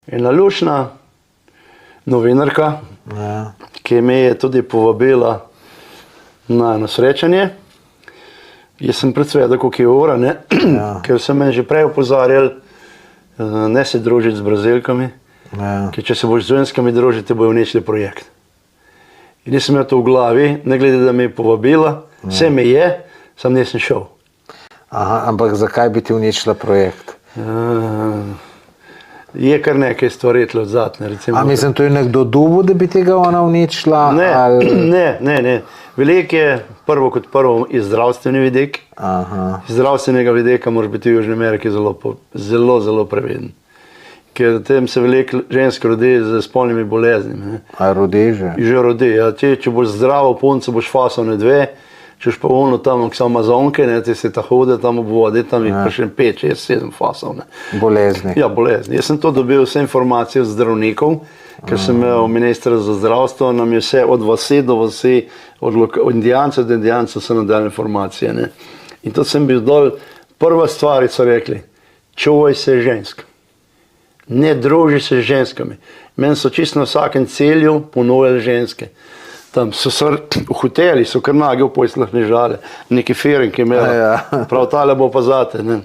ena lušna novinarka, ki me je tudi povabila na srečanje. Jaz sem predsvedal, koliko je ura, ne? Ker sem me že prej opozarjal, ne se družiti z Brazilkami, ker če se boš z ženskami družiti, te bojo uničili projekt. In nisem imel to v glavi, ne glede, da me je povabila, vse me je, sam nisem šel. Aha, ampak zakaj bi ti uničila projekt? Je kar nekaj stvari tle odzadne. A mislim, to je nekdo dubo, da bi tega ona uničila? Ne. Veliko je prvo kot prvo iz zdravstveni vidik. Iz zdravstvenega vidika moraš biti v Južni Ameriki zelo previden. Ker tem se veliko žensk rodi z spolnimi boleznimi. A rodi že? Že rodi. Ja, če boš zdravo punco, boš fasovne 2, če boš pa ono tam, ki so Amazonke, ti se ta hode tam ob vodi, tam jih pa še 5, 6, 7 fasovne. Bolezni? Ja, bolezni. Jaz sem to dobil vse informacije od zdravnikov, ker sem imel ministra za zdravstvo, nam je vse od vasi do vasi, od Indijancev do Indijancev so nam dali informacije. Ne? In to sem bil dol, prva stvar so rekli, čuvaj se žensk. Ne druži se z ženskami. Meni so čisto na vsakem celju ponujali ženske. Tam so v hoteli, so kar nagi v pojslah ležale, neki firenki imeli, prav tale bo pa zate. Ne?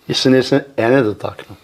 Jaz se nisem ene dotaknil.